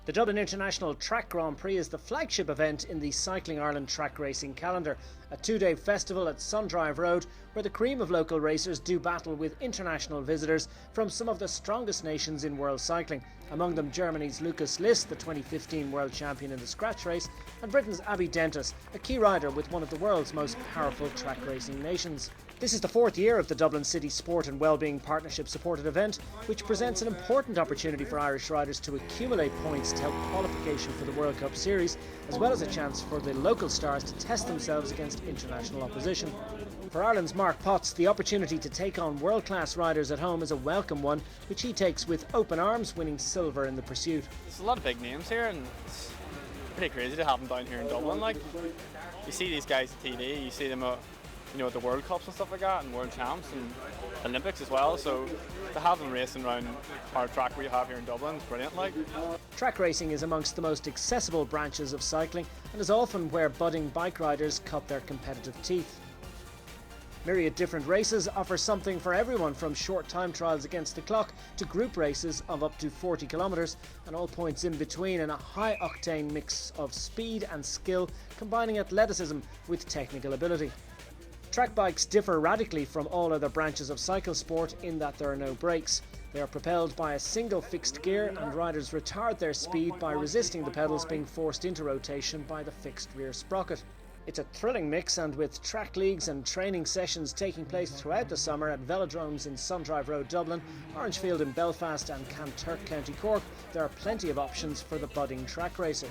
The Dublin International Track Grand Prix is the flagship event in the Cycling Ireland track racing calendar, a two-day festival at Sundrive Road where the cream of local racers do battle with international visitors from some of the strongest nations in world cycling, among them Germany's Lukas List, the 2015 world champion in the scratch race, and Britain's Abby Dentis, a key rider with one of the world's most powerful track racing nations. This is the fourth year of the Dublin City Sport and Wellbeing Partnership supported event, which presents an important opportunity for Irish riders to accumulate points to help qualification for the World Cup Series, as well as a chance for the local stars to test themselves against international opposition. For Ireland's Marc, the opportunity to take on world-class riders at home is a welcome one, which he takes with open arms, winning silver in the pursuit. There's a lot of big names here, and it's pretty crazy to have them down here in Dublin. Like, you see these guys on TV, you see them at the World Cups and stuff like that, and World Champs and Olympics as well. So to have them racing around our track we have here in Dublin is brilliant. Like, track racing is amongst the most accessible branches of cycling and is often where budding bike riders cut their competitive teeth. Myriad different races offer something for everyone, from short time trials against the clock to group races of up to 40 kilometres and all points in between, in a high octane mix of speed and skill, combining athleticism with technical ability. Track bikes differ radically from all other branches of cycle sport in that there are no brakes. They are propelled by a single fixed gear, and riders retard their speed by resisting the pedals being forced into rotation by the fixed rear sprocket. It's a thrilling mix, and with track leagues and training sessions taking place throughout the summer at velodromes in Sundrive Road, Dublin, Orangefield in Belfast and Kanturk, County Cork, there are plenty of options for the budding track racer.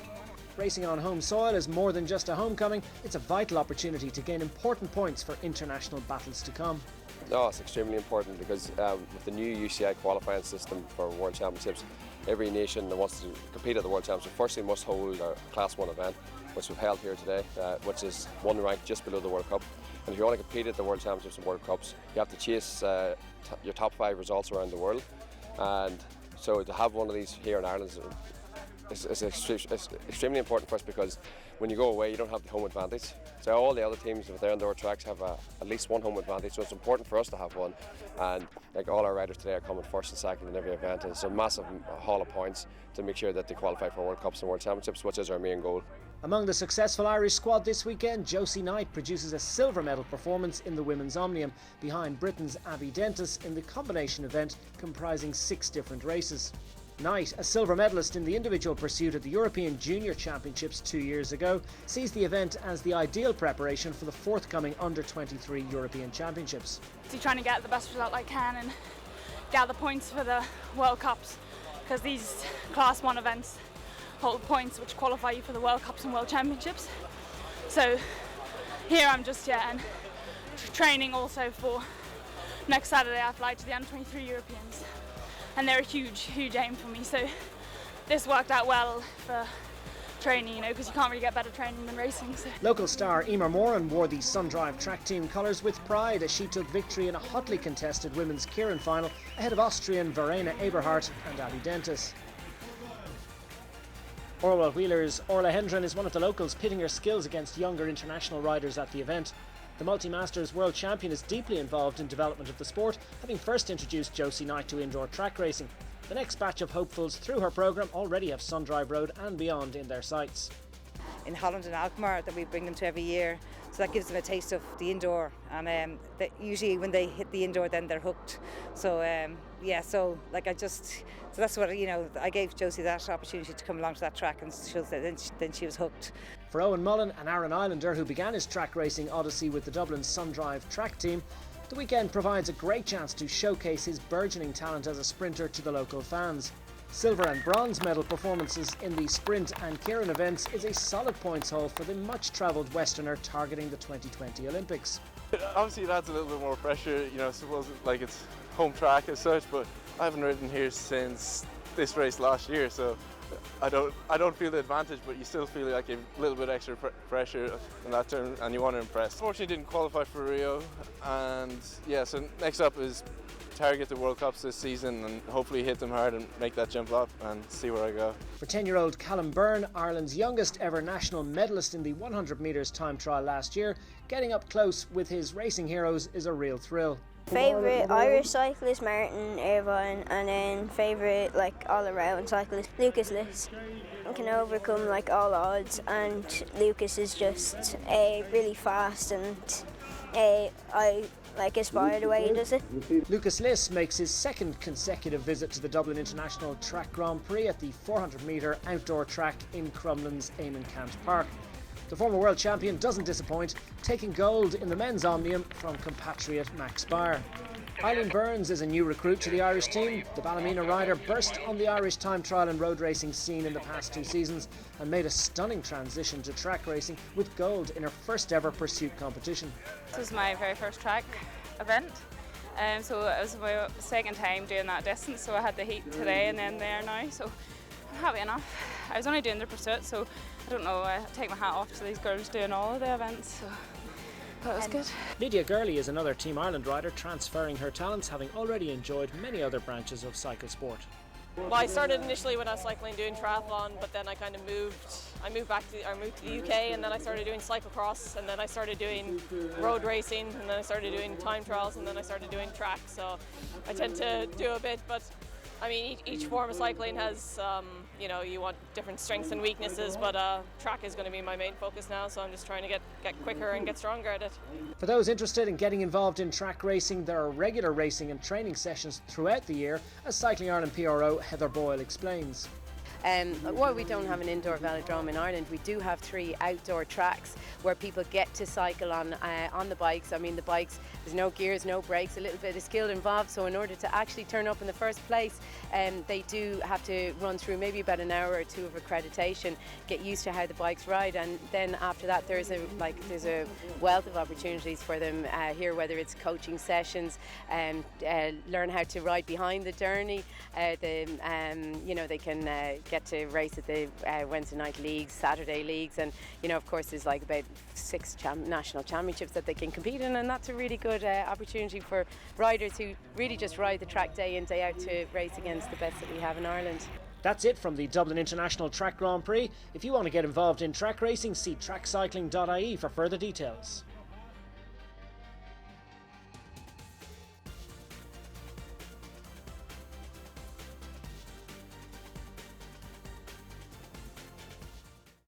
Racing on home soil is more than just a homecoming, it's a vital opportunity to gain important points for international battles to come. No, it's extremely important because with the new UCI qualifying system for World Championships, every nation that wants to compete at the World Championships firstly must hold a Class 1 event, which we've held here today, which is one rank just below the World Cup. And if you want to compete at the World Championships and World Cups, you have to chase your top 5 results around the world. And so to have one of these here in Ireland is extremely important for us, because when you go away you don't have the home advantage. So all the other teams, if they're on their tracks, have at least one home advantage, so it's important for us to have one. And like, all our riders today are coming first and second in every event, and it's a massive haul of points to make sure that they qualify for World Cups and World Championships, which is our main goal. Among the successful Irish squad this weekend, Josie Knight produces a silver medal performance in the women's Omnium, behind Britain's Abby Dentis in the combination event comprising 6 different races. Knight, a silver medalist in the individual pursuit at the European Junior Championships 2 years ago, sees the event as the ideal preparation for the forthcoming Under-23 European Championships. Trying to get the best result I can and gather points for the World Cups, because these Class 1 events hold points which qualify you for the World Cups and World Championships. So here I'm just and training also for next Saturday. I fly to the Under-23 Europeans, and they're a huge aim for me, so this worked out well for training, because you can't really get better training than racing. So. Local star Eimear Moran wore the Sundrive track team colours with pride as she took victory in a hotly contested women's Keirin final ahead of Austrian Verena Eberhardt and Abby Dentis. Orwell Wheeler's Orla Hendren is one of the locals, pitting her skills against younger international riders at the event. The Multi-Masters world champion is deeply involved in development of the sport, having first introduced Josie Knight to indoor track racing. The next batch of hopefuls through her programme already have Sundrive Road and beyond in their sights. In Holland and Alkmaar that we bring them to every year, so that gives them a taste of the indoor, and usually when they hit the indoor then they're hooked. So so that's what I gave Josie that opportunity to come along to that track, and then she was hooked. For Eoin Mullen, an Aran Islander who began his track racing odyssey with the Dublin Sundrive track team, the weekend provides a great chance to showcase his burgeoning talent as a sprinter to the local fans. Silver and bronze medal performances in the sprint and Keirin events is a solid points haul for the much travelled Westerner targeting the 2020 Olympics. Obviously it adds a little bit more pressure, I suppose it's home track as such, but I haven't ridden here since this race last year, so I don't feel the advantage, but you still feel like a little bit extra pressure in that term, and you want to impress. Unfortunately didn't qualify for Rio, and so next up is target the World Cups this season and hopefully hit them hard and make that jump up and see where I go. For 10-year-old Callum Byrne, Ireland's youngest ever national medalist in the 100 metres time trial last year, getting up close with his racing heroes is a real thrill. Favourite Irish cyclist, Martin, Eoin, and then favourite all around cyclist, Lucas Liss. Can overcome all odds, and Lucas is just really fast, and I aspire the way he does it. Lucas Liss makes his second consecutive visit to the Dublin International Track Grand Prix at the 400-metre outdoor track in Crumlin's Eamon Park. The former world champion doesn't disappoint, taking gold in the men's Omnium from compatriot Max Baer. Eileen Burns is a new recruit to the Irish team. The Ballymena rider burst on the Irish time trial and road racing scene in the past 2 seasons and made a stunning transition to track racing with gold in her first ever pursuit competition. This was my very first track event, so it was my second time doing that distance, so I had the heat today and then there now, so I'm happy enough. I was only doing the pursuit, so I don't know, I take my hat off to these girls doing all of the events, so that was good. Lydia Gurley is another Team Ireland rider transferring her talents, having already enjoyed many other branches of cycle sport. Well, I started initially when I was cycling doing triathlon, but then I kind of moved to the UK, and then I started doing cyclocross, and then I started doing road racing, and then I started doing time trials, and then I started doing track. So I tend to do a bit, but I mean, each form of cycling has, you want different strengths and weaknesses, but track is going to be my main focus now, so I'm just trying to get quicker and get stronger at it. For those interested in getting involved in track racing, there are regular racing and training sessions throughout the year, as Cycling Ireland PRO Heather Boyle explains. While we don't have an indoor velodrome in Ireland, we do have 3 outdoor tracks where people get to cycle on the bikes. I mean, the bikes, there's no gears, no brakes, a little bit of skill involved, so in order to actually turn up in the first place, they do have to run through maybe about an hour or 2 of accreditation, get used to how the bikes ride, and then after that there's a wealth of opportunities for them here, whether it's coaching sessions, learn how to ride behind the journey, they can get to race at the Wednesday night leagues, Saturday leagues, and of course there's about 6 national championships that they can compete in, and that's a really good opportunity for riders who really just ride the track day in, day out to race against the best that we have in Ireland. That's it from the Dublin International Track Grand Prix. If you want to get involved in track racing, see trackcycling.ie for further details.